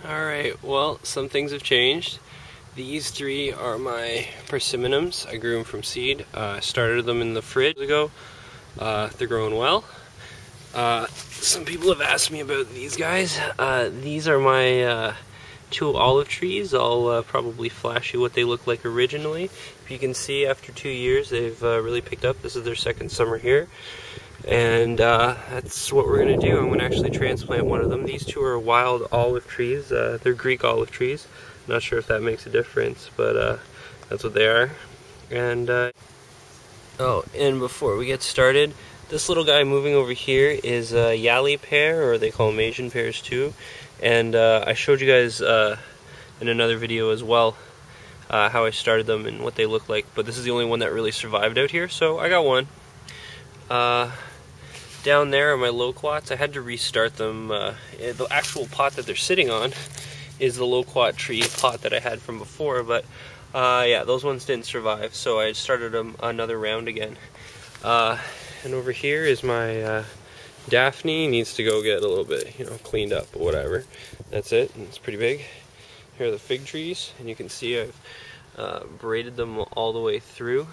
Alright, well, some things have changed. These three are my persimmons. I grew them from seed. I started them in the fridge ago. They're growing well. Some people have asked me about these guys. These are my two olive trees. I'll probably flash you what they look like originally. If you can see, after 2 years, they've really picked up. This is their second summer here. And that's what we're going to do. I'm going to actually transplant one of them. These two are wild olive trees. They're Greek olive trees. Not sure if that makes a difference, but that's what they are. And oh, and before we get started, this little guy moving over here is a Yali pear, or they call them Asian pears too. And I showed you guys in another video as well how I started them and what they look like. But this is the only one that really survived out here, so I got one. Down there are my loquats. I had to restart them. The actual pot that they're sitting on is the loquat tree pot that I had from before, but yeah, those ones didn't survive, so I started them another round again. And over here is my Daphne. Needs to go get a little bit, cleaned up, but whatever. That's it, and it's pretty big. Here are the fig trees, and you can see I've braided them all the way through.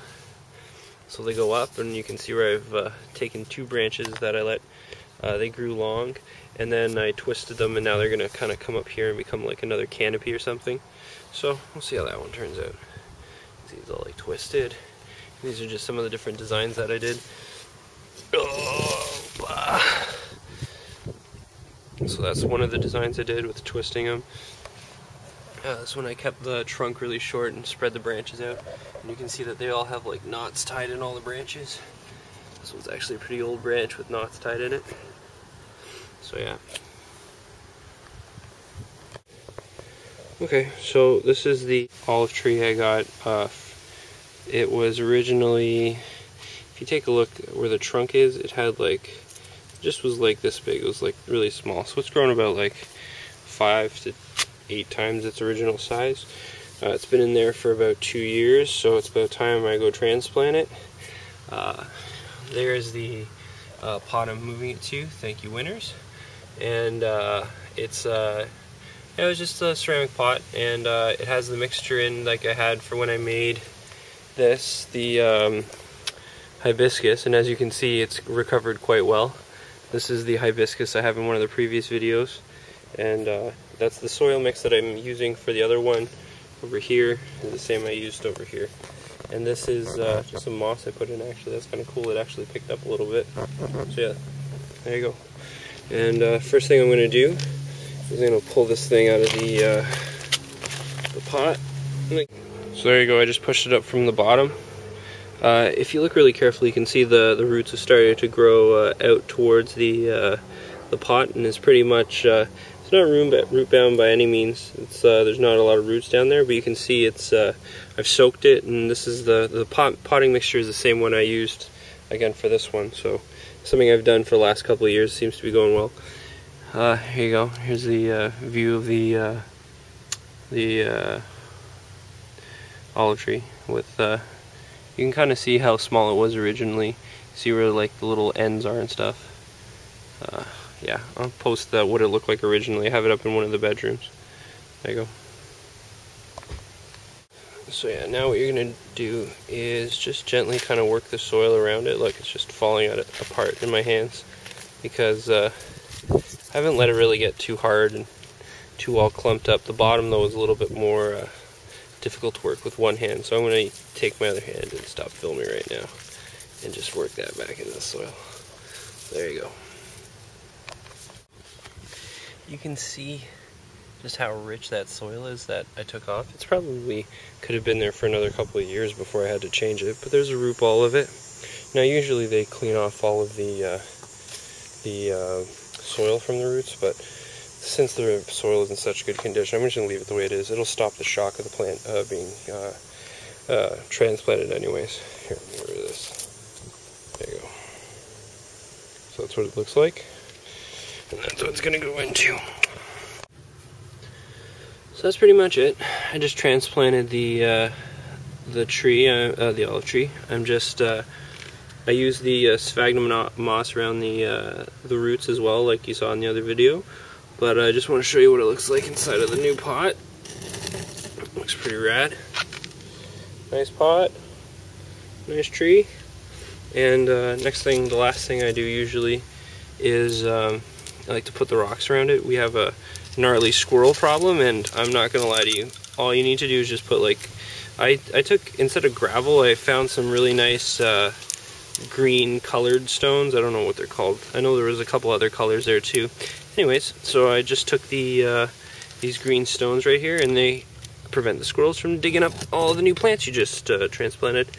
So they go up, and you can see where I've taken 2 branches that I let, they grew long, and then I twisted them, and now they're going to kind of come up here and become like another canopy or something. So we'll see how that one turns out. See, it's all like twisted. These are just some of the different designs that I did. So that's one of the designs I did with twisting them. This one I kept the trunk really short and spread the branches out. And you can see that they all have like knots tied in all the branches. This one's actually a pretty old branch with knots tied in it. So yeah. Okay, so this is the olive tree I got. It was originally, if you take a look where the trunk is, it had like, just was like this big. It was like really small. So it's grown about like 5 to 8 times its original size. It's been in there for about 2 years, so it's about time I go transplant it. There's the pot I'm moving it to. Thank you, winners. And it was just a ceramic pot, and it has the mixture in like I had for when I made this, the hibiscus, and as you can see, it's recovered quite well. This is the hibiscus I have in one of the previous videos, and that's the soil mix that I'm using for the other one over here, is the same I used over here. And this is just some moss I put in. Actually, that's kind of cool. It actually picked up a little bit. So yeah, there you go. And first thing I'm going to do is I'm going to pull this thing out of the pot. So there you go. I just pushed it up from the bottom. If you look really carefully, you can see the roots have started to grow out towards the pot, and it's pretty much it's not root bound by any means. It's there's not a lot of roots down there, but you can see it's I've soaked it, and this is the potting mixture is the same one I used again for this one. So something I've done for the last couple of years. Seems to be going well. Here you go. Here's the view of the olive tree with you can kind of see how small it was originally. See where like the little ends are and stuff. Yeah, I'll post what it looked like originally. I have it up in one of the bedrooms. There you go. So yeah, now what you're going to do is just gently kind of work the soil around it like it's just falling apart in my hands, because I haven't let it really get too hard and too all clumped up. The bottom though is a little bit more difficult to work with one hand, so I'm going to take my other hand and stop filming right now and just work that back into the soil. There you go. You can see just how rich that soil is that I took off. It's probably could have been there for another couple of years before I had to change it, but there's a root ball of it. Now usually they clean off all of the soil from the roots, but since the soil is in such good condition, I'm just going to leave it the way it is. It'll stop the shock of the plant being transplanted anyways. Here, let me get rid of this. There you go. So that's what it looks like. And that's what it's going to go into. So that's pretty much it. I just transplanted the tree, the olive tree. I'm just I used the sphagnum moss around the roots as well, like you saw in the other video. But I just want to show you what it looks like inside of the new pot. Looks pretty rad. Nice pot, nice tree. And next thing, the last thing I do usually is I like to put the rocks around it. We have a gnarly squirrel problem, and I'm not gonna lie to you, all you need to do is just put like, I took, instead of gravel, I found some really nice green colored stones. I don't know what they're called. I know there was a couple other colors there too. Anyways, so I just took the these green stones right here, and they prevent the squirrels from digging up all the new plants you just transplanted.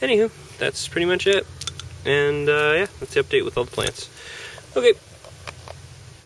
Anywho, that's pretty much it. And yeah, that's the update with all the plants. Okay.